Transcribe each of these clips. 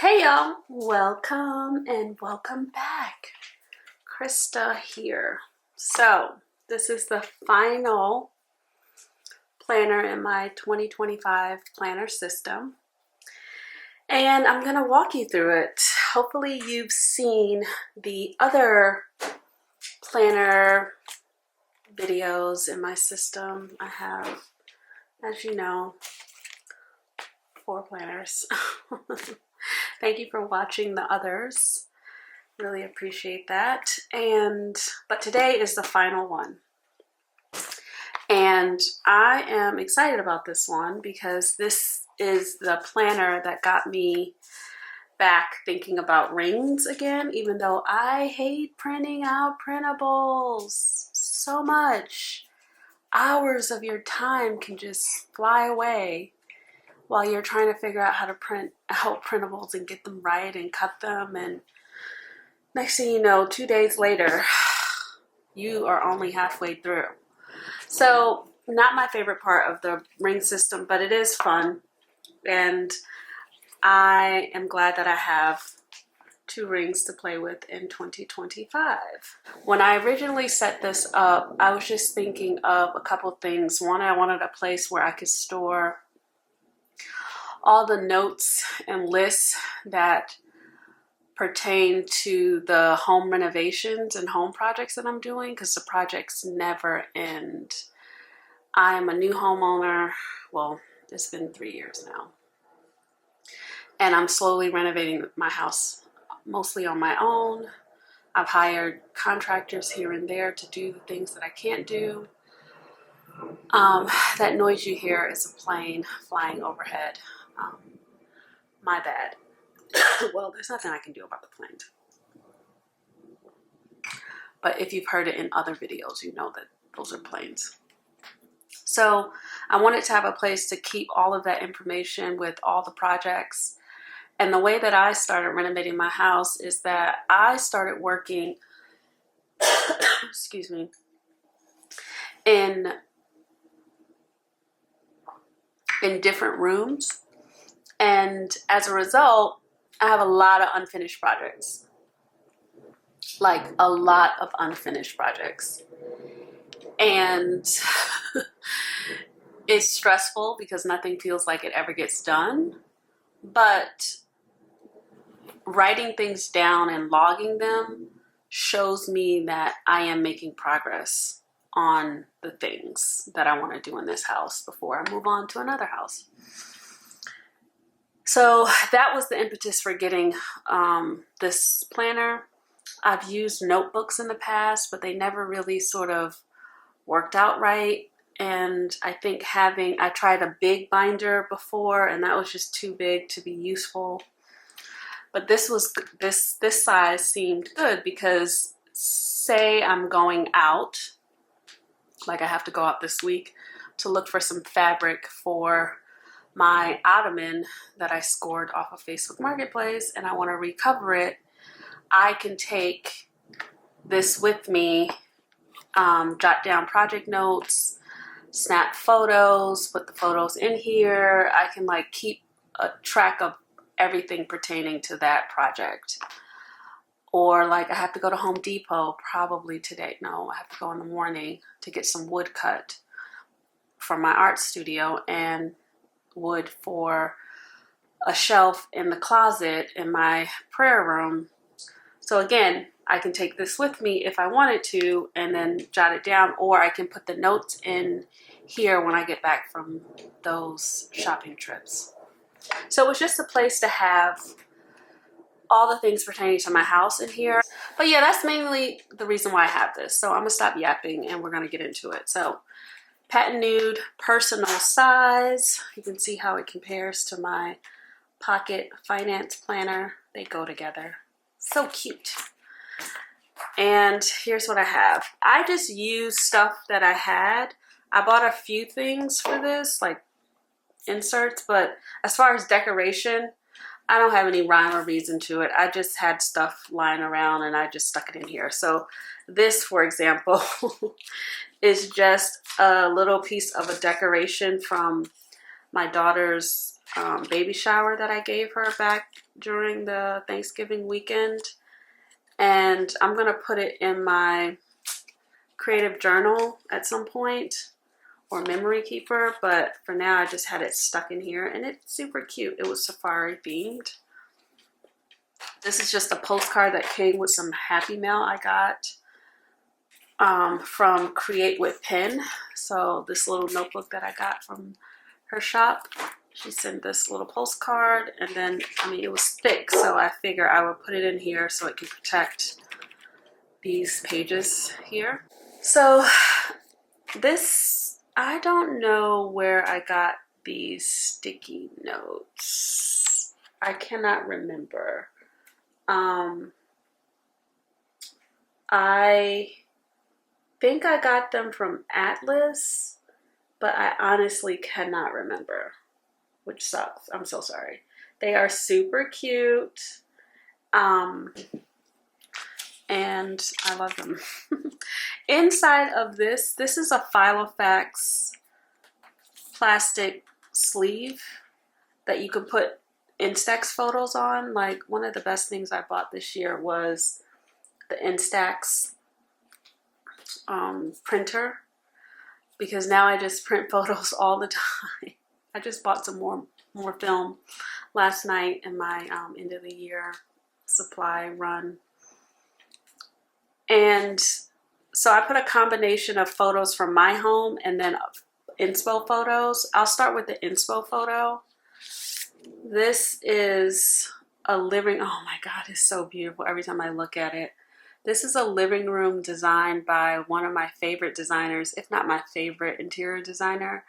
Hey y'all, welcome and welcome back. Krista here. So this is the final planner in my 2025 planner system, and I'm gonna walk you through it. Hopefully you've seen the other planner videos in my system. I have, as you know, 4 planners. Thank you for watching the others. Really appreciate that. But today is the final one. And I am excited about this one because this is the planner that got me back thinking about rings again, even though I hate printing out printables so much. Hours of your time can just fly away while you're trying to figure out how to print out printables and get them right and cut them, and next thing you know, 2 days later, you are only halfway through. So not my favorite part of the ring system, but it is fun, and I am glad that I have 2 rings to play with in 2025. When I originally set this up, I was just thinking of a couple things. One, I wanted a place where I could store all the notes and lists that pertain to the home renovations and home projects that I'm doing, because the projects never end. I am a new homeowner. Well, it's been 3 years now. And I'm slowly renovating my house, mostly on my own. I've hired contractors here and there to do the things that I can't do. That noise you hear is a plane flying overhead. My bad. Well, there's nothing I can do about the planes. But if you've heard it in other videos, you know that those are planes. So I wanted to have a place to keep all of that information with all the projects. And the way that I started renovating my house is that I started working, excuse me, in different rooms. And as a result, I have a lot of unfinished projects. Like a lot of unfinished projects. And it's stressful because nothing feels like it ever gets done. But writing things down and logging them shows me that I am making progress on the things that I want to do in this house before I move on to another house. So that was the impetus for getting this planner. I've used notebooks in the past, but they never really sort of worked out right. And I think I tried a big binder before, and that was just too big to be useful. But this size seemed good because say I'm going out, like I have to go out this week to look for some fabric for my ottoman that I scored off of Facebook Marketplace, and I want to recover it. I can take this with me, jot down project notes, snap photos, put the photos in here. I can like keep a track of everything pertaining to that project. Or like I have to go to Home Depot probably today. No, I have to go in the morning to get some wood cut from my art studio and wood for a shelf in the closet in my prayer room. So again, I can take this with me if I wanted to and then jot it down, or I can put the notes in here when I get back from those shopping trips. So it was just a place to have all the things pertaining to my house in here. But yeah, that's mainly the reason why I have this. So I'm gonna stop yapping and we're gonna get into it. So Patent Nude personal size. You can see how it compares to my pocket finance planner. They go together. So cute. And here's what I have. I just used stuff that I had. I bought a few things for this, like inserts, but as far as decoration, I don't have any rhyme or reason to it. I just had stuff lying around and I just stuck it in here. So this, for example, is just a little piece of a decoration from my daughter's baby shower that I gave her back during the Thanksgiving weekend. And I'm going to put it in my creative journal at some point, or memory keeper, but for now I just had it stuck in here, and it's super cute. It was safari themed. This is just a postcard that came with some Happy Mail I got from Create with Pen. So this little notebook that I got from her shop, she sent this little postcard, and then, I mean, it was thick, so I figure I would put it in here so it could protect these pages here. So this, I don't know where I got these sticky notes. I cannot remember. I think I got them from Atlas, but I honestly cannot remember, which sucks. I'm so sorry. They are super cute. And I love them. Inside of this is a filofax plastic sleeve that you can put Instax photos on. Like, one of the best things I bought this year was the Instax printer, because now I just print photos all the time. I just bought some more film last night in my end of the year supply run. And so I put a combination of photos from my home and then inspo photos. I'll start with the inspo photo. This is a living, oh my God, it's so beautiful every time I look at it. This is a living room designed by one of my favorite designers, if not my favorite interior designer.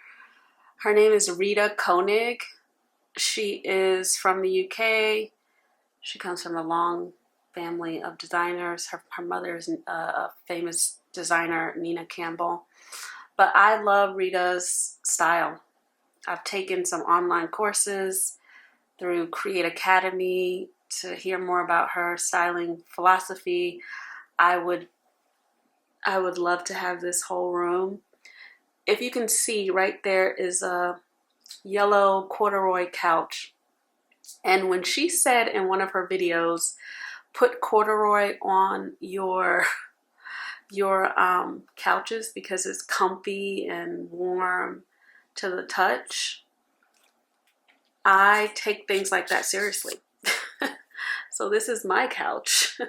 Her name is Rita Koenig. She is from the UK. She comes from a long family of designers. Her mother is a famous designer, Nina Campbell. But I love Rita's style. I've taken some online courses through Create Academy to hear more about her styling philosophy. I would love to have this whole room. If you can see, right there is a yellow corduroy couch. And when she said in one of her videos, put corduroy on your couches because it's comfy and warm to the touch, I take things like that seriously. So this is my couch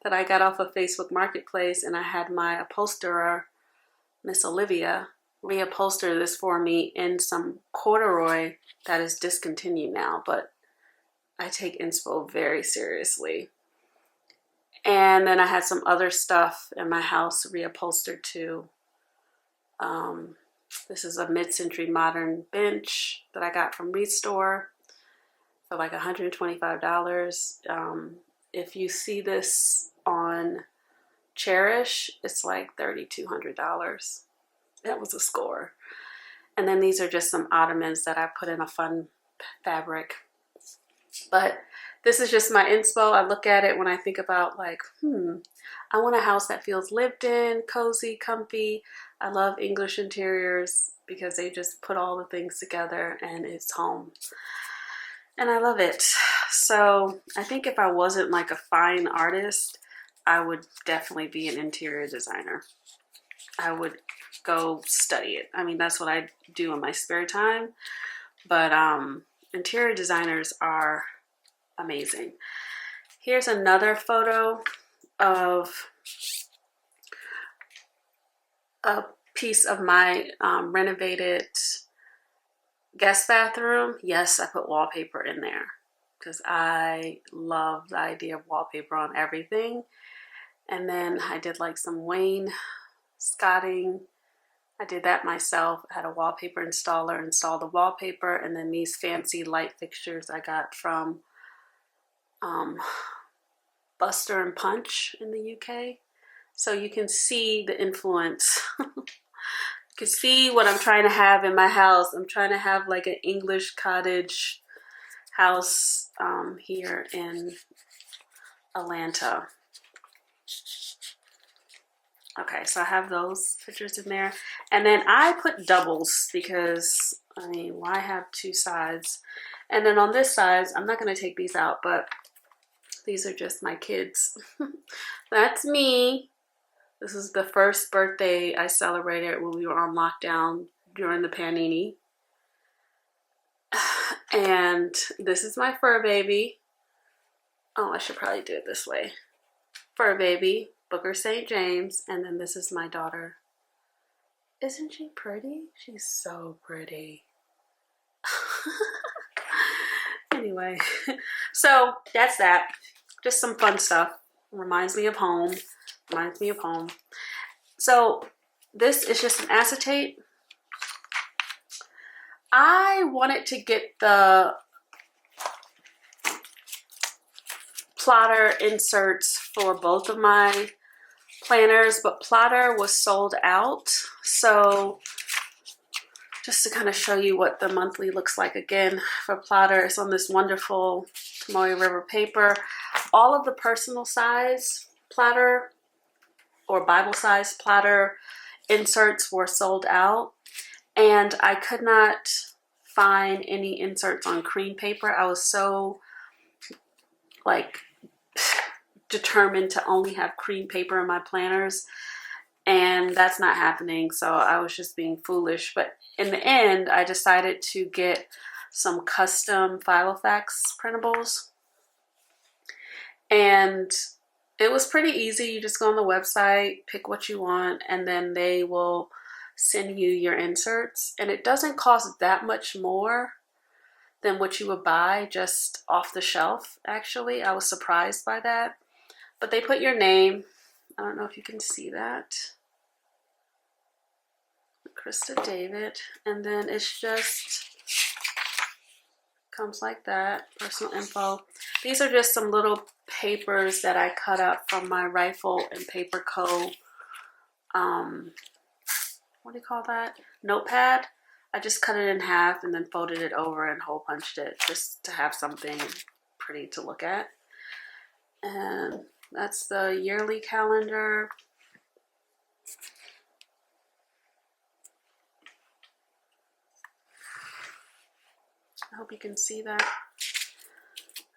that I got off of Facebook Marketplace, and I had my upholsterer, Miss Olivia, reupholster this for me in some corduroy that is discontinued now, but I take inspo very seriously. And then I had some other stuff in my house reupholstered too. This is a mid-century modern bench that I got from Restore for like $125. If you see this on Cherish, it's like $3,200. That was a score. And then these are just some ottomans that I put in a fun fabric. But this is just my inspo. I look at it when I think about like, I want a house that feels lived in, cozy, comfy. I love English interiors because they just put all the things together and it's home. And I love it. So I think if I wasn't like a fine artist, I would definitely be an interior designer. I would go study it. I mean, that's what I do in my spare time. But interior designers are amazing. Here's another photo of a piece of my renovated guest bathroom. Yes, I put wallpaper in there because I love the idea of wallpaper on everything. And then I did like some wainscoting. I did that myself. I had a wallpaper installer install the wallpaper, and then these fancy light fixtures I got from Buster and Punch in the UK. So you can see the influence. You can see what I'm trying to have in my house. I'm trying to have like an English cottage house here in Atlanta. Okay, so I have those pictures in there. And then I put doubles because, I mean, why have two sides? And then on this side, I'm not going to take these out, but these are just my kids. That's me. This is the first birthday I celebrated when we were on lockdown during the panini. And this is my fur baby. Oh, I should probably do it this way. Fur baby, Booker St. James, and then this is my daughter. Isn't she pretty? She's so pretty. Anyway, so that's that. Just some fun stuff. Reminds me of home. Reminds me of home. So this is just an acetate. I wanted to get the plotter inserts for both of my planners, but plotter was sold out. So just to kind of show you what the monthly looks like again for plotter, it's on this wonderful Tomoe River paper. All of the personal size plotter or Bible size plotter inserts were sold out, and I could not find any inserts on cream paper. I was so like determined to only have cream paper in my planners, and that's not happening. So I was just being foolish. But in the end, I decided to get some custom filofax printables, and it was pretty easy. You just go on the website, pick what you want, and then they will send you your inserts. And it doesn't cost that much more than what you would buy just off the shelf, actually. I was surprised by that. But they put your name. I don't know if you can see that. Krista David. And then it's just comes like that. Personal info. These are just some little papers that I cut up from my Rifle and Paper Co. What do you call that? Notepad. I just cut it in half and then folded it over and hole punched it just to have something pretty to look at. And that's the yearly calendar. I hope you can see that.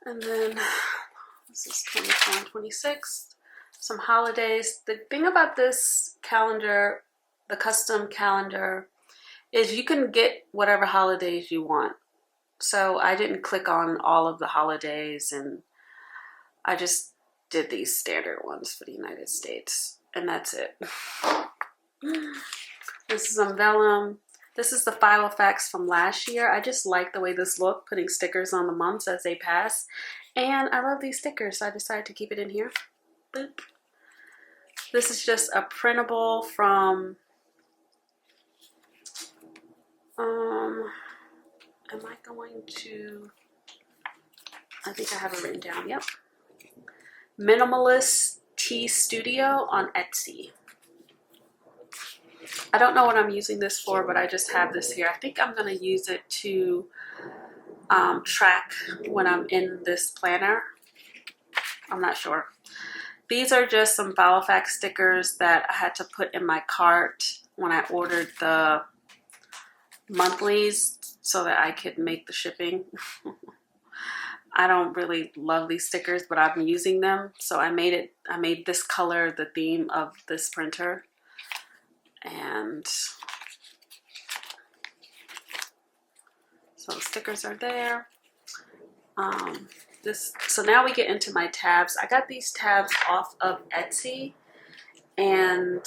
And then this is 24 and 26. Some holidays. The thing about this calendar, the custom calendar, is you can get whatever holidays you want. So I didn't click on all of the holidays, and I just did these standard ones for the United States, and that's it. This is on vellum. This is the filofax from last year. I just like the way this looked, putting stickers on the months as they pass. And I love these stickers, so I decided to keep it in here. Boop. This is just a printable from am I going to, I think I have it written down, yep. MinimalistTStudio on Etsy. I don't know what I'm using this for, but I just have this here. I think I'm going to use it to track when I'm in this planner. I'm not sure. These are just some filofax stickers that I had to put in my cart when I ordered the monthlies so that I could make the shipping. I don't really love these stickers, but I've been using them. So I made this color the theme of this printer. And so stickers are there. So now we get into my tabs. I got these tabs off of Etsy, and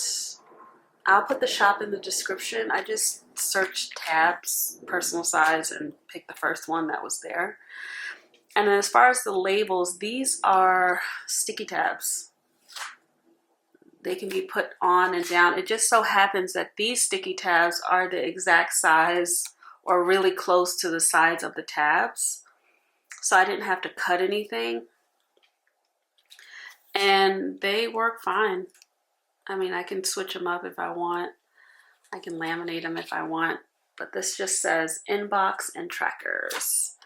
I'll put the shop in the description. I just searched tabs, personal size, and picked the first one that was there. And then as far as the labels, these are sticky tabs. They can be put on and down. It just so happens that these sticky tabs are the exact size or really close to the sides of the tabs. So I didn't have to cut anything. And they work fine. I mean, I can switch them up if I want. I can laminate them if I want. But this just says inbox and trackers.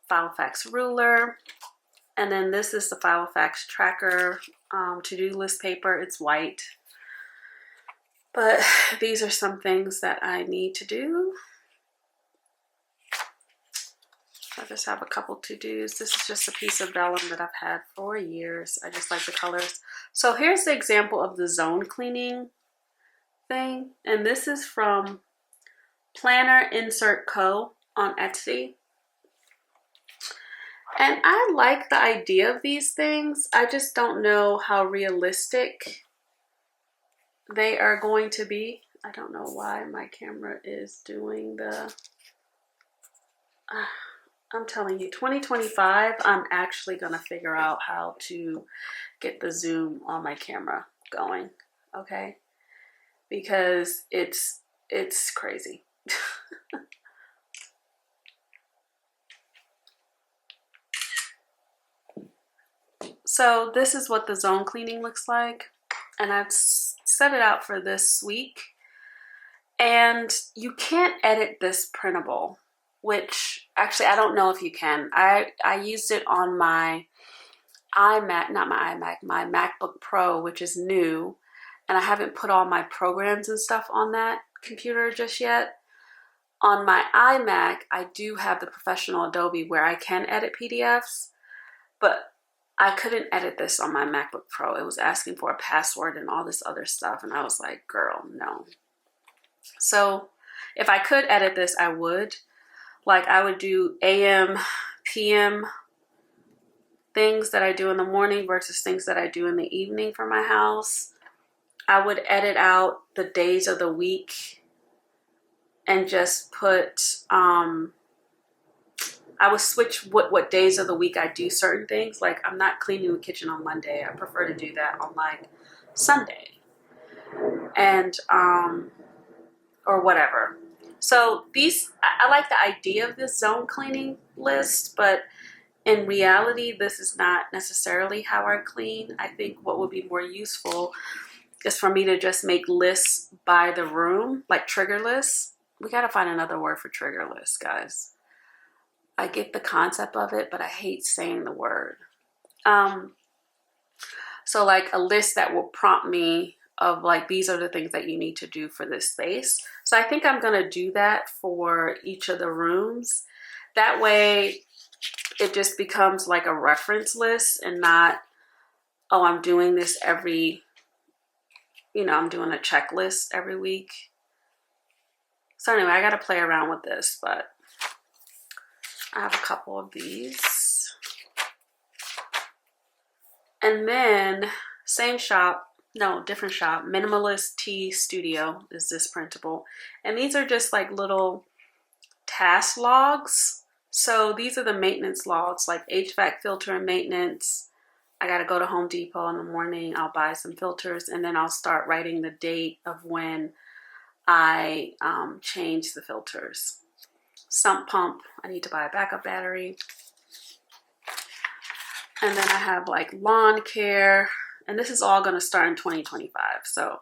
Filofax ruler. And then this is the filofax tracker to-do list paper. It's white. But these are some things that I need to do. I just have a couple to-dos. This is just a piece of vellum that I've had for years. I just like the colors. So here's the example of the zone cleaning thing. And this is from PlannerInsertCo on Etsy. And I like the idea of these things. I just don't know how realistic they are going to be. I don't know why my camera is doing the... I'm telling you, 2025, I'm actually going to figure out how to get the zoom on my camera going, okay? Because it's crazy. So this is what the zone cleaning looks like. And I've set it out for this week. And you can't edit this printable, which actually I don't know if you can. I used it on my iMac, not my iMac, my MacBook Pro, which is new. And I haven't put all my programs and stuff on that computer just yet. On my iMac, I do have the professional Adobe where I can edit PDFs, but I couldn't edit this on my MacBook Pro. It was asking for a password and all this other stuff. And I was like, girl, no. So if I could edit this, I would. Like I would do AM, PM things that I do in the morning versus things that I do in the evening for my house. I would edit out the days of the week and just put, I would switch what days of the week I do certain things. Like I'm not cleaning the kitchen on Monday. I prefer to do that on like Sunday. And, or whatever. So these, I like the idea of this zone cleaning list, but in reality, this is not necessarily how I clean. I think what would be more useful is for me to just make lists by the room, like trigger lists. We got to find another word for trigger lists, guys. I get the concept of it, but I hate saying the word. So like a list that will prompt me of like, these are the things that you need to do for this space. So I think I'm going to do that for each of the rooms. That way it just becomes like a reference list and not, oh, I'm doing this every, you know, I'm doing a checklist every week. So anyway, I got to play around with this, but I have a couple of these. And then same shop. No, different shop. MinimalistTStudio is this printable. And these are just like little task logs. So these are the maintenance logs, like HVAC filter and maintenance. I got to go to Home Depot in the morning. I'll buy some filters and then I'll start writing the date of when I change the filters. Sump pump, I need to buy a backup battery. And then I have like lawn care. And this is all going to start in 2025. So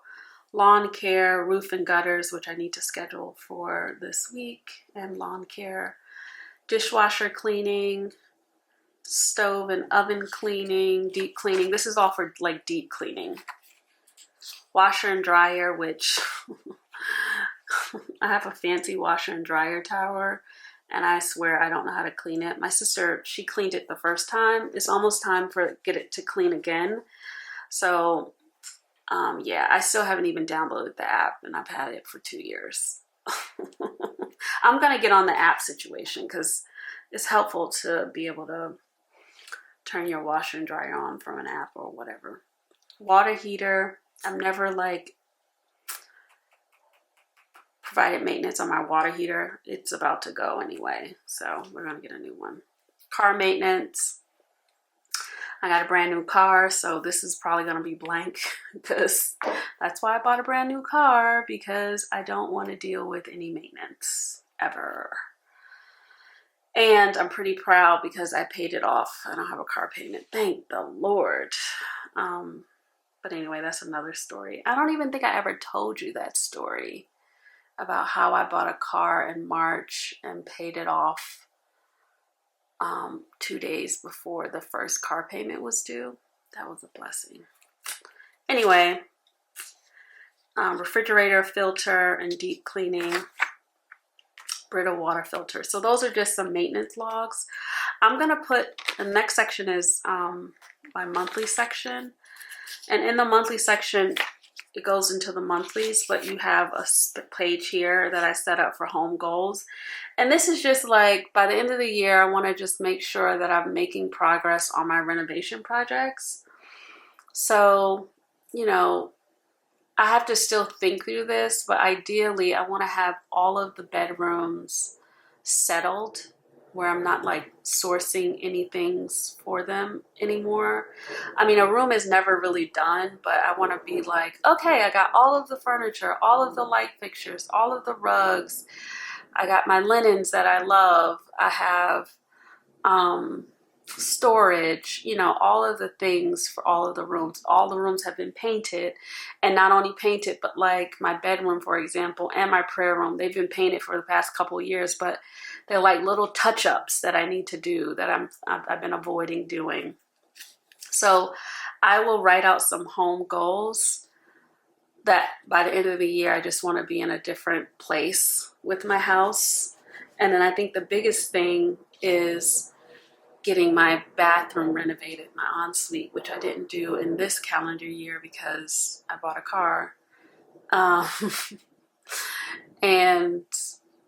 lawn care, roof and gutters, which I need to schedule for this week, and lawn care, dishwasher cleaning, stove and oven cleaning, deep cleaning. This is all for like deep cleaning. Washer and dryer, which I have a fancy washer and dryer tower. And I swear I don't know how to clean it. My sister, she cleaned it the first time. It's almost time for get it to clean again. So, yeah, I still haven't even downloaded the app and I've had it for 2 years. I'm going to get on the app situation because it's helpful to be able to turn your washer and dryer on from an app or whatever. Water heater. I've never like provided maintenance on my water heater. It's about to go anyway. So we're going to get a new one. Car maintenance. I got a brand new car, so this is probably going to be blank because that's why I bought a brand new car, because I don't want to deal with any maintenance ever. And I'm pretty proud because I paid it off. I don't have a car payment. Thank the Lord. But anyway, that's another story. I don't even think I ever told you that story about how I bought a car in March and paid it off 2 days before the first car payment was due. That was a blessing. Anyway, refrigerator filter and deep cleaning. Brita water filter. So those are just some maintenance logs. I'm gonna put, the next section is my monthly section. And in the monthly section, it goes into the monthlies, but you have a page here that I set up for home goals. And this is just like, by the end of the year, I want to just make sure that I'm making progress on my renovation projects. So, you know, I have to still think through this, but ideally I want to have all of the bedrooms settled where I'm not like sourcing anything for them anymore. I mean, a room is never really done, but I want to be like, okay, I got all of the furniture, all of the light fixtures, all of the rugs. I got my linens that I love. I have storage, you know, all of the things for all of the rooms. All the rooms have been painted, and not only painted, but like my bedroom, for example, and my prayer room, they've been painted for the past couple of years, but they're like little touch-ups that I need to do that I've been avoiding doing. So I will write out some home goals that by the end of the year, I just want to be in a different place with my house. And then I think the biggest thing is getting my bathroom renovated, my ensuite, which I didn't do in this calendar year because I bought a car and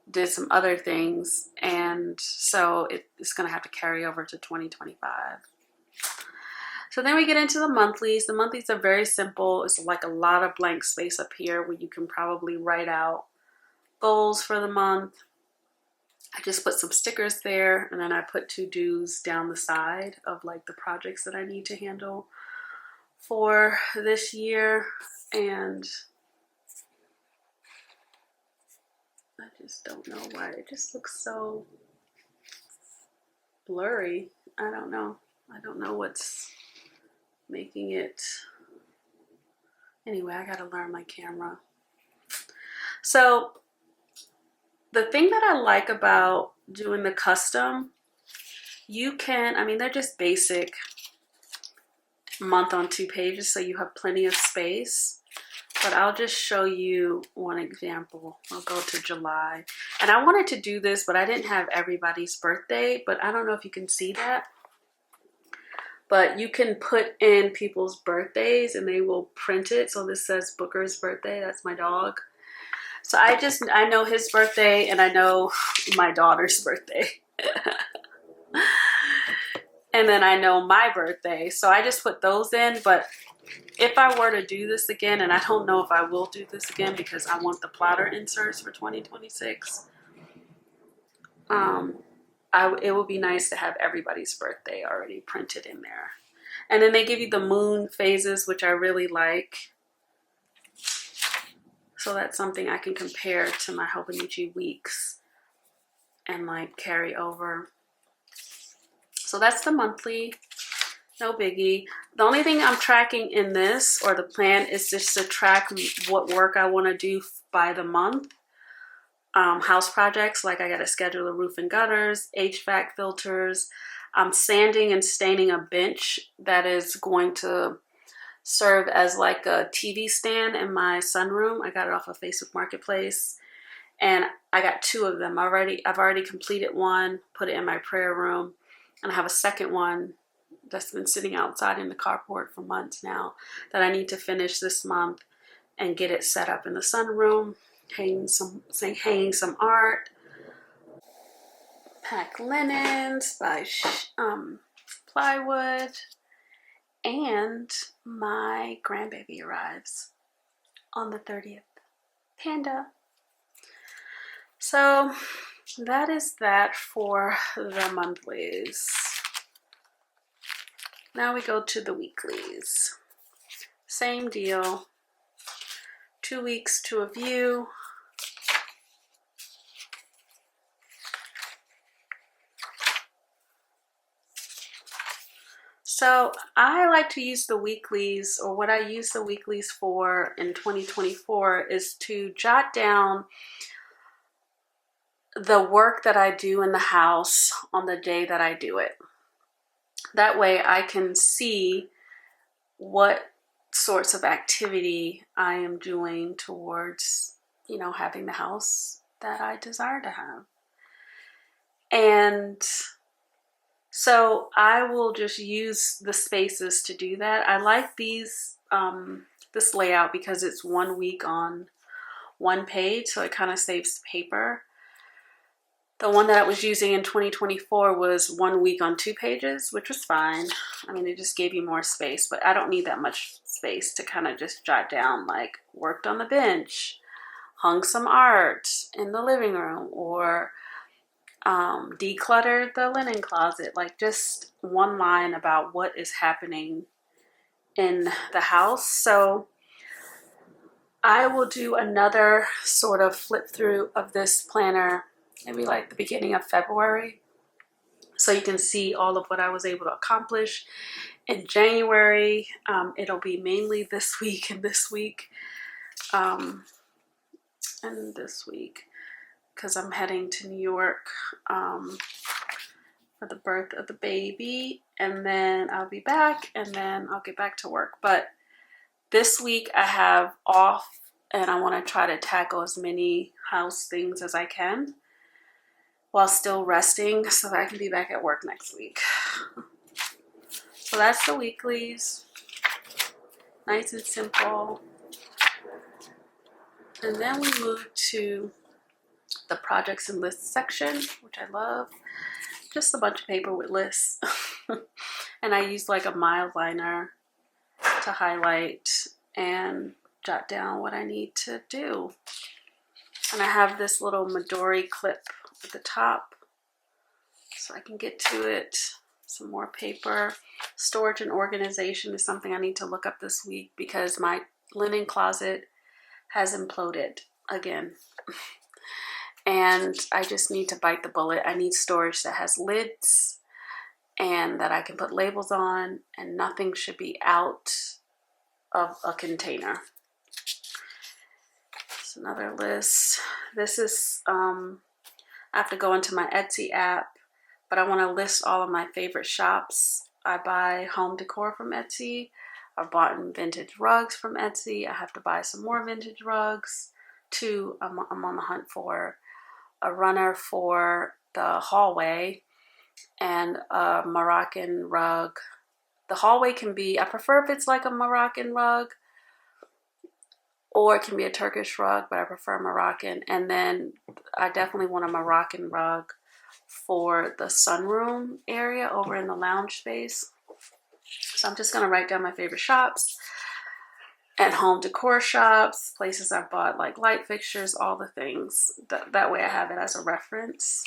did some other things. And so it's going to have to carry over to 2025. So then we get into the monthlies. The monthlies are very simple. It's like a lot of blank space up here where you can probably write out goals for the month. I just put some stickers there, and then I put to-dos down the side of like the projects that I need to handle for this year. And I just don't know why it just looks so blurry. I don't know what's making it. Anyway, I gotta learn my camera. So the thing that I like about doing the custom, you can, I mean, they're just basic month on 2 pages, so you have plenty of space. But I'll just show you one example. I'll go to July. And I wanted to do this, but I didn't have everybody's birthday, but I don't know if you can see that. But you can put in people's birthdays and they will print it. So this says Booker's birthday, that's my dog. So I know his birthday and I know my daughter's birthday. And then I know my birthday. So I just put those in. But if I were to do this again, and I don't know if I will do this again because I want the plotter inserts for 2026. It would be nice to have everybody's birthday already printed in there. And then they give you the moon phases, which I really like. So that's something I can compare to my Hobonichi weeks and like carry over. So that's the monthly, no biggie. The only thing I'm tracking in this, or the plan, is just to track what work I want to do by the month. House projects, like I got to schedule the roof and gutters, HVAC filters. I'm sanding and staining a bench that is going to serve as like a TV stand in my sunroom. I got it off of Facebook Marketplace, and I got 2 of them already. I've already completed one, put it in my prayer room, and I have a second one that's been sitting outside in the carport for months now that I need to finish this month and get it set up in the sunroom, hanging some art, pack linens by plywood, and my grandbaby arrives on the 30th. Panda. So that is that for the monthlies. Now we go to the weeklies. Same deal. 2 weeks to a view. So I like to use the weeklies, or what I use the weeklies for in 2024 is to jot down the work that I do in the house on the day that I do it. That way I can see what sorts of activity I am doing towards, you know, having the house that I desire to have. And so I will just use the spaces to do that. I like these, this layout because it's 1 week on one page, so it kind of saves paper. The one that I was using in 2024 was 1 week on 2 pages, which was fine. I mean, it just gave you more space, but I don't need that much space to kind of just jot down like worked on the bench, hung some art in the living room, or decluttered the linen closet. Like just one line about what is happening in the house. So I will do another sort of flip through of this planner maybe like the beginning of February, so you can see all of what I was able to accomplish in January. It'll be mainly this week and this week, and this week, because I'm heading to New York for the birth of the baby, and then I'll be back, and then I'll get back to work. But this week I have off, and I want to try to tackle as many house things as I can while still resting so that I can be back at work next week. So that's the weeklies. Nice and simple. And then we move to the projects and lists section, which I love. Just a bunch of paper with lists. And I use like a mild liner to highlight and jot down what I need to do. And I have this little Midori clip at the top so I can get to it. Some more paper. Storage and organization is something I need to look up this week because my linen closet has imploded again. And I just need to bite the bullet. I need storage that has lids and that I can put labels on, and nothing should be out of a container. It's another list. This is, I have to go into my Etsy app, but I want to list all of my favorite shops. I buy home decor from Etsy. I've bought vintage rugs from Etsy. I have to buy some more vintage rugs too. I'm on the hunt for a runner for the hallway and a Moroccan rug. The hallway can be, I prefer if it's like a Moroccan rug, or it can be a Turkish rug, but I prefer Moroccan. And then I definitely want a Moroccan rug for the sunroom area over in the lounge space. So I'm just going to write down my favorite shops and home decor shops, places I've bought like light fixtures, all the things. That way I have it as a reference.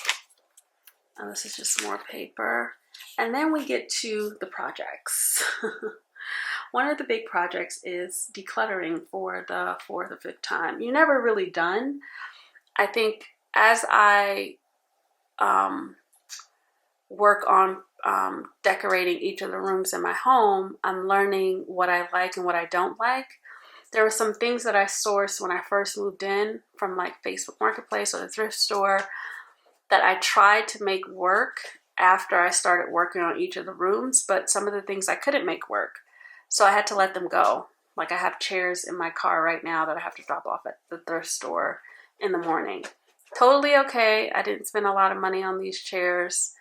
And this is just more paper. And then we get to the projects. One of the big projects is decluttering for the 4th or 5th time. You're never really done. I think as I work on decorating each of the rooms in my home, I'm learning what I like and what I don't like. There were some things that I sourced when I first moved in from like Facebook Marketplace or the thrift store that I tried to make work after I started working on each of the rooms, but some of the things I couldn't make work. So I had to let them go. Like I have chairs in my car right now that I have to drop off at the thrift store in the morning. Totally okay. I didn't spend a lot of money on these chairs.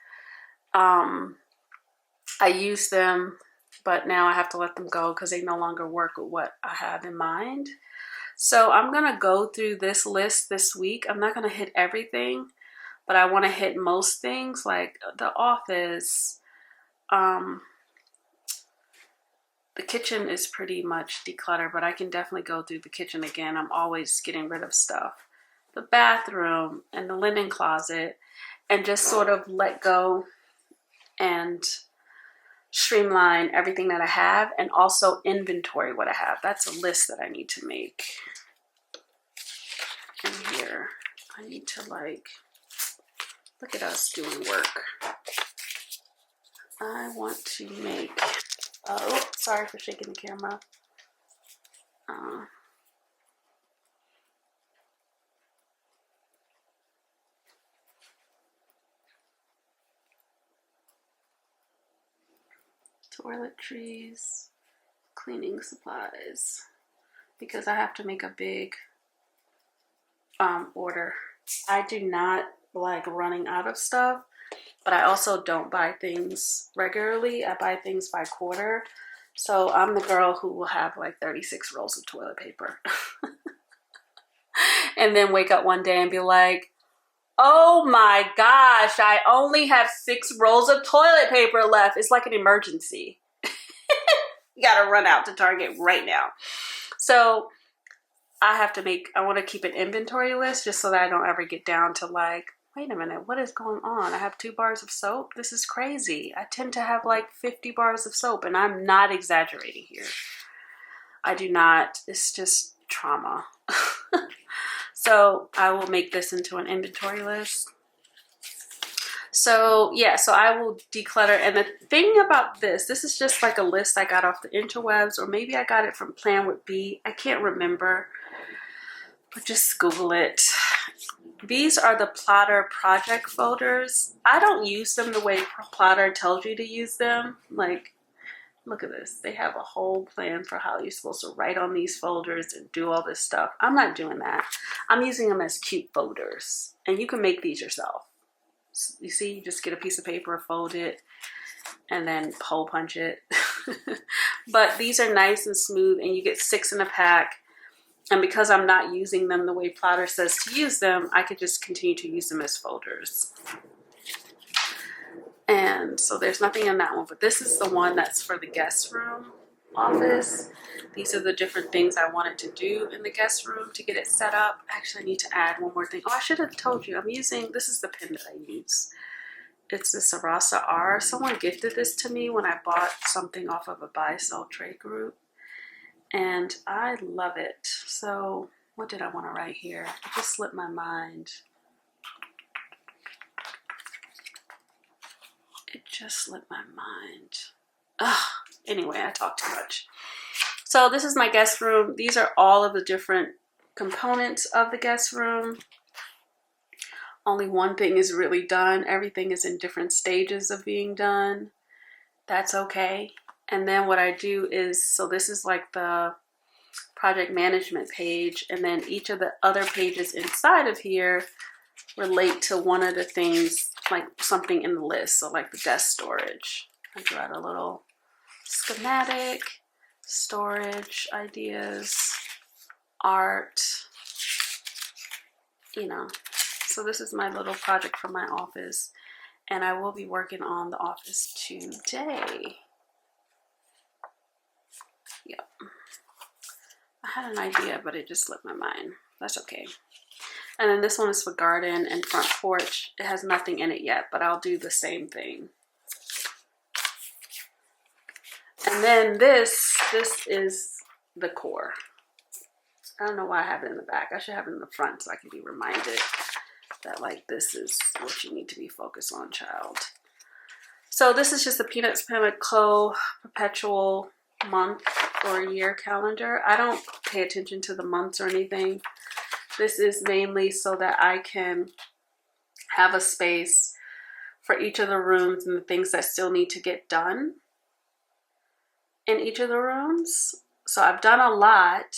I use them, but now I have to let them go because they no longer work with what I have in mind. So I'm going to go through this list this week. I'm not going to hit everything, but I want to hit most things like the office. The kitchen is pretty much decluttered, but I can definitely go through the kitchen again. I'm always getting rid of stuff. The bathroom and the linen closet, and just sort of let go and streamline everything that I have, and also inventory what I have. That's a list that I need to make. And here, I need to like, look at us doing work. I want to make, oh, sorry for shaking the camera. Toiletries, cleaning supplies, because I have to make a big order I do not like running out of stuff, but I also don't buy things regularly. I buy things by quarter. So I'm the girl who will have like 36 rolls of toilet paper. And then wake up one day and be like, oh my gosh, I only have 6 rolls of toilet paper left. It's like an emergency. You gotta run out to Target right now. So I want to keep an inventory list just so that I don't ever get down to like, wait a minute, what is going on? I have 2 bars of soap? This is crazy. I tend to have like 50 bars of soap, and I'm not exaggerating here. I do not. It's just trauma. So I will make this into an inventory list. So yeah, so I will declutter. And the thing about this is just like a list I got off the interwebs, or maybe I got it from Plan with B. I can't remember, but just Google it. These are the Plotter project folders. I don't use them the way Plotter tells you to use them. Like, look at this. They have a whole plan for how you're supposed to write on these folders and do all this stuff. I'm not doing that. I'm using them as cute folders. And you can make these yourself. You see, you just get a piece of paper, fold it, and then hole punch it. But these are nice and smooth, and you get 6 in a pack. And because I'm not using them the way Plotter says to use them, I could just continue to use them as folders. And so there's nothing in that one, but this is the one that's for the guest room office. These are the different things I wanted to do in the guest room to get it set up. Actually, I need to add one more thing. Oh, I should have told you, this is the pen that I use. It's the Sarasa R. Someone gifted this to me when I bought something off of a buy-sell trade group. And I love it. So what did I want to write here? It just slipped my mind. It just slipped my mind. Ugh. Anyway, I talk too much. So this is my guest room. These are all of the different components of the guest room. Only one thing is really done. Everything is in different stages of being done. That's okay. And then what I do is, so this is like the project management page, and then each of the other pages inside of here relate to one of the things, like something in the list. So like the desk storage. I drew out a little schematic, storage ideas, art, you know. So this is my little project for my office, and I will be working on the office today. Yep. I had an idea, but it just slipped my mind. That's okay. And then this one is for garden and front porch. It has nothing in it yet, but I'll do the same thing. And then this is the core. I don't know why I have it in the back. I should have it in the front so I can be reminded that like this is what you need to be focused on, child. So this is just the NikkisPaper Co perpetual month or year calendar. I don't pay attention to the months or anything. This is mainly so that I can have a space for each of the rooms and the things that still need to get done in each of the rooms. So I've done a lot,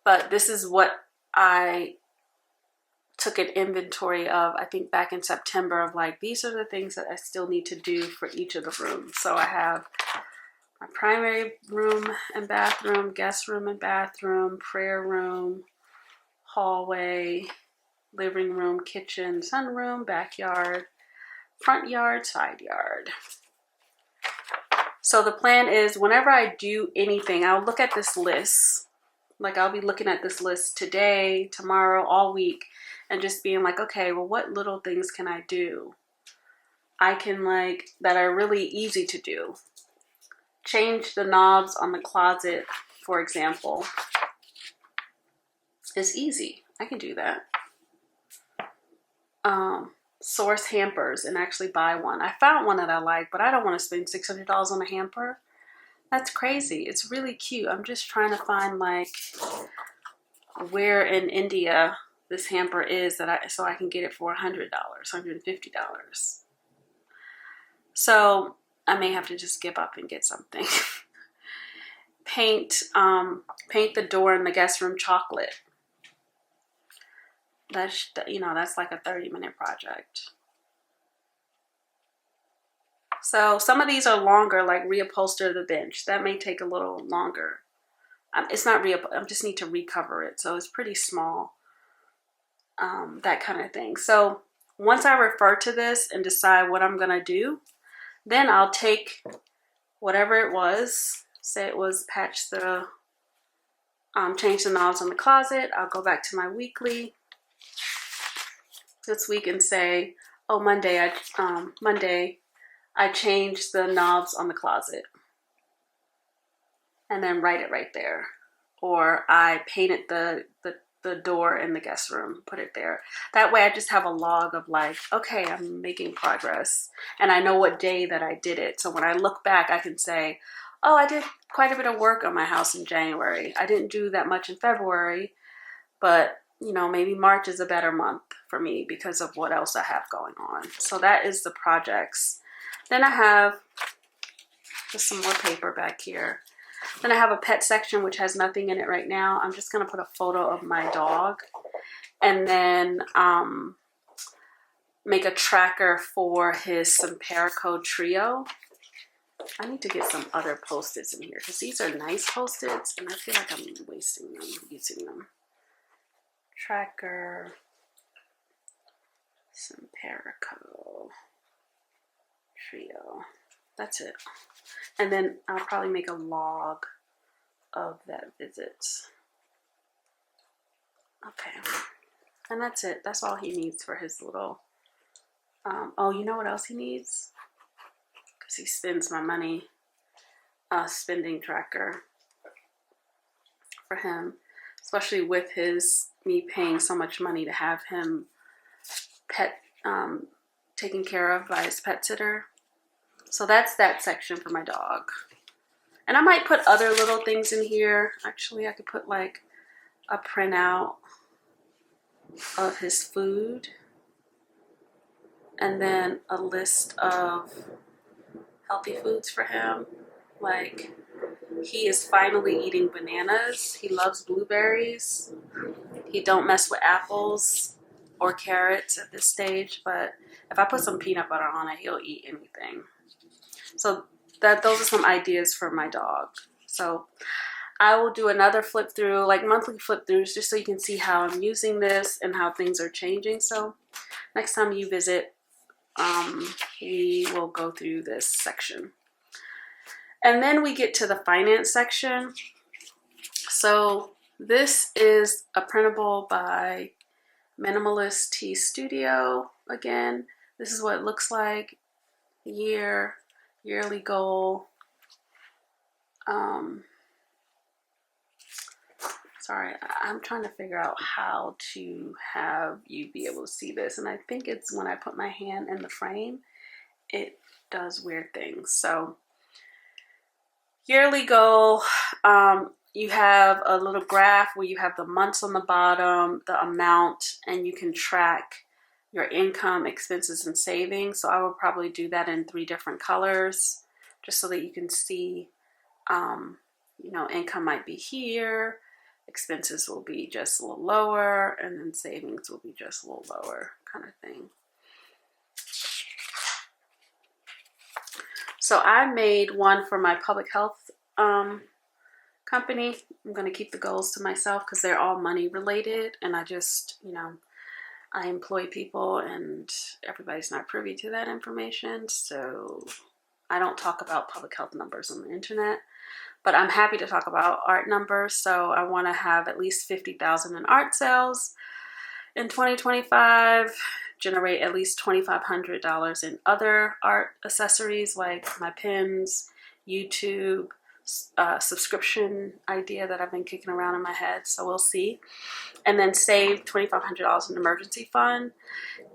but this is what I took an inventory of, I think back in September, of like, these are the things that I still need to do for each of the rooms. So I have my primary room and bathroom, guest room and bathroom, prayer room, hallway, living room, kitchen, sunroom, backyard, front yard, side yard. So the plan is whenever I do anything, I'll look at this list. Like I'll be looking at this list today, tomorrow, all week, and just being like, okay, well, what little things can I do? I can like, that are really easy to do. Change the knobs on the closet, for example. It's easy. I can do that. Source hampers and actually buy one. I found one that I like, but I don't want to spend $600 on a hamper. That's crazy. It's really cute. I'm just trying to find like where in India this hamper is that so I can get it for $100, $150. So I may have to just give up and get something. Paint the door in the guest room chocolate. That's, you know, that's like a 30-minute project. So some of these are longer, like reupholster the bench. That may take a little longer. It's not I just need to recover it. So it's pretty small, that kind of thing. So once I refer to this and decide what I'm gonna do, then I'll take whatever it was, say it was patch the, change the knobs on the closet. I'll go back to my weekly this week and say, oh, Monday I changed the knobs on the closet, and then write it right there. Or I painted the door in the guest room, put it there. That way I just have a log of like, okay, I'm making progress, and I know what day that I did it. So when I look back, I can say, oh, I did quite a bit of work on my house in January. I didn't do that much in February, but you know, maybe March is a better month for me because of what else I have going on. So that is the projects. Then I have just some more paper back here. Then I have a pet section, which has nothing in it right now. I'm just going to put a photo of my dog, and then make a tracker for his NikkisPaper trio. I need to get some other Post-its in here because these are nice Post-its, and I feel like I'm wasting them, using them. Tracker, NikkisPaper trio. That's it. And then I'll probably make a log of that visit. Okay. And that's it. That's all he needs for his little, oh, you know what else he needs? Because he spends my money, spending tracker for him, especially with me paying so much money to have him taken care of by his pet sitter. So that's that section for my dog. And I might put other little things in here. Actually, I could put like a printout of his food, and then a list of healthy foods for him. Like, he is finally eating bananas. He loves blueberries. He don't mess with apples or carrots at this stage, but if I put some peanut butter on it, he'll eat anything. So those are some ideas for my dog. So I will do another flip through, like monthly flip throughs, just so you can see how I'm using this and how things are changing. So next time you visit, we will go through this section. And then we get to the finance section. So this is a printable by MinimalistTStudio. Again, this is what it looks like. Yearly goal. Sorry, I'm trying to figure out how to have you be able to see this. And I think it's when I put my hand in the frame, it does weird things. So yearly goal, you have a little graph where you have the months on the bottom, the amount, and you can track your income, expenses, and savings. So I will probably do that in 3 different colors, just so that you can see, you know, income might be here, expenses will be just a little lower, and then savings will be just a little lower, kind of thing. So I made one for my public health company. I'm going to keep the goals to myself because they're all money related, and I just, you know, I employ people and everybody's not privy to that information, so I don't talk about public health numbers on the internet. But I'm happy to talk about art numbers, so I want to have at least 50,000 in art sales in 2025, generate at least $2,500 in other art accessories like my pins, YouTube, subscription idea that I've been kicking around in my head, so we'll see. And then save $2,500 in emergency fund.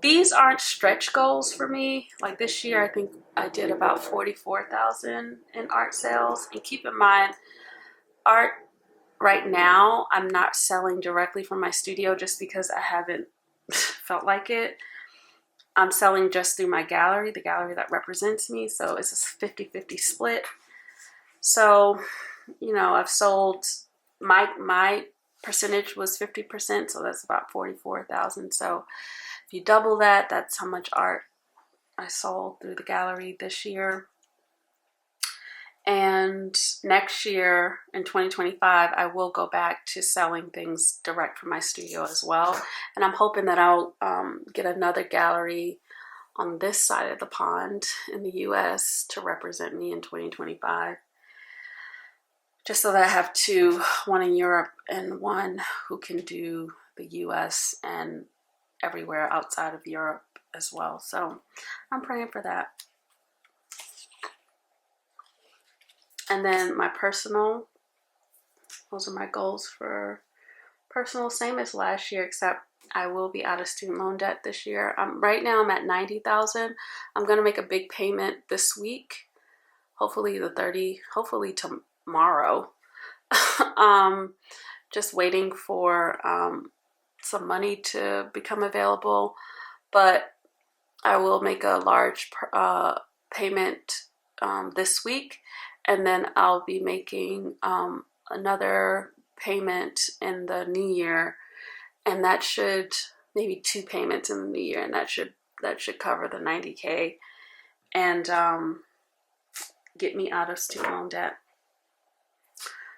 These aren't stretch goals for me. Like this year, I think I did about 44,000 in art sales. And keep in mind, art right now, I'm not selling directly from my studio just because I haven't felt like it. I'm selling just through my gallery, the gallery that represents me. So it's a 50-50 split. So, you know, I've sold my percentage was 50%, so that's about 44,000. So if you double that, that's how much art I sold through the gallery this year. And next year in 2025, I will go back to selling things direct from my studio as well. And I'm hoping that I'll get another gallery on this side of the pond in the US to represent me in 2025. Just so that I have two, one in Europe and one who can do the US and everywhere outside of Europe as well. So I'm praying for that. And then my personal, those are my goals for personal, same as last year, except I will be out of student loan debt this year. Right now I'm at 90,000. I'm going to make a big payment this week, hopefully the 30, hopefully tomorrow. Just waiting for some money to become available, but I will make a large payment this week, and then I'll be making another payment in the new year, and that should, maybe 2 payments in the new year, and that should cover the 90K and get me out of student loan debt.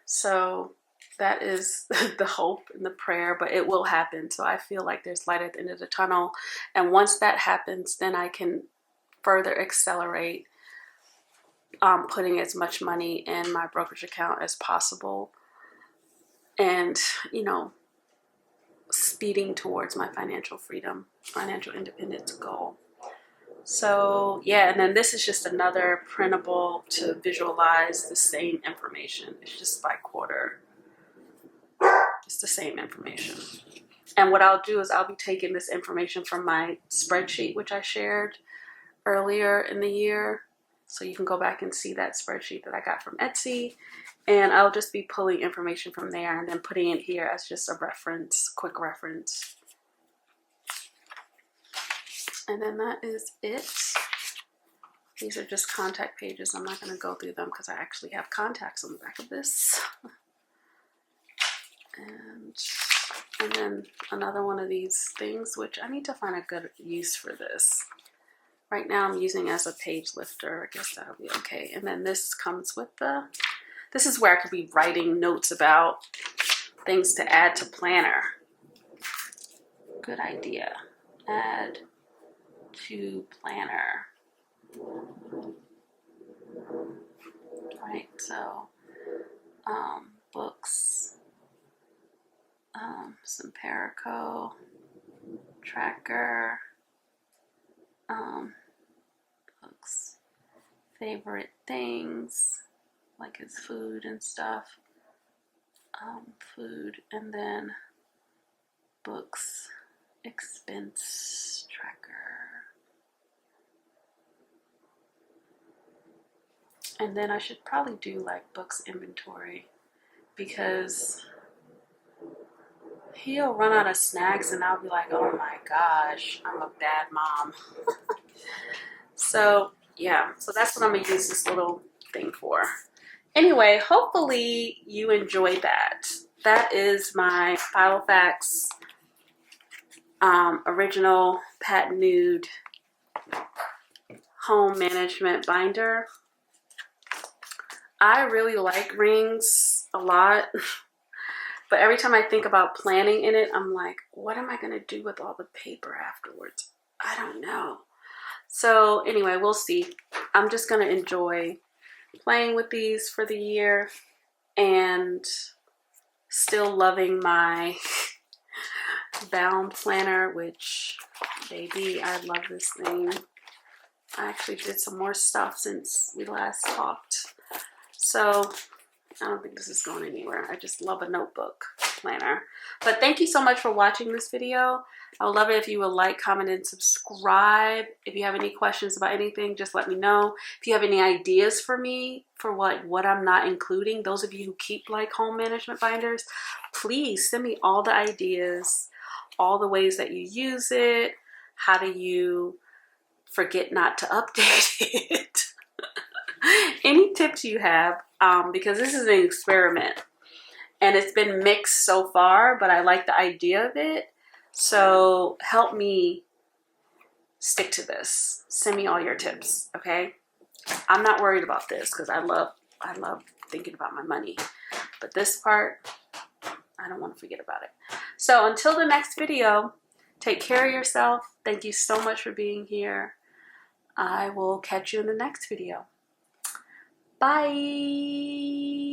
So that is the hope and the prayer, but it will happen. So I feel like there's light at the end of the tunnel. And once that happens, then I can further accelerate putting as much money in my brokerage account as possible. And, you know, speeding towards my financial freedom, financial independence goal. So yeah, and then this is just another printable to visualize the same information. It's just by quarter. It's the same information. And what I'll do is I'll be taking this information from my spreadsheet, which I shared earlier in the year. So you can go back and see that spreadsheet that I got from Etsy. And I'll just be pulling information from there and then putting it here as just a reference, quick reference. And then that is it. These are just contact pages. I'm not going to go through them because I actually have contacts on the back of this. And then another one of these things, which I need to find a good use for this. Right now I'm using as a page lifter. I guess that'll be okay. And then this comes with this is where I could be writing notes about things to add to Planner. Good idea. Add to Planner. Right, so books, some Perico, tracker, books, favorite things, like his food and stuff, food, and then books, expense tracker. And then I should probably do like books inventory, because he'll run out of snacks and I'll be like, oh my gosh, I'm a bad mom. So yeah, so that's what I'm gonna use this little thing for. Anyway, hopefully you enjoyed that. That is my filofax original patent nude home management binder. I really like rings a lot, but every time I think about planning in it, I'm like, what am I going to do with all the paper afterwards? I don't know. So anyway, we'll see. I'm just going to enjoy playing with these for the year and still loving my bound planner, which, baby, I love this thing. I actually did some more stuff since we last talked. So I don't think this is going anywhere. I just love a notebook planner. But thank you so much for watching this video. I would love it if you would like, comment, and subscribe. If you have any questions about anything, just let me know. If you have any ideas for me for what I'm not including, those of you who keep like home management binders, please send me all the ideas, all the ways that you use it. How do you forget not to update it? Any tips you have, because this is an experiment and it's been mixed so far, but I like the idea of it. So help me stick to this. Send me all your tips, okay? I'm not worried about this because I love thinking about my money. But this part, I don't want to forget about it. So until the next video, take care of yourself. Thank you so much for being here. I will catch you in the next video. Bye.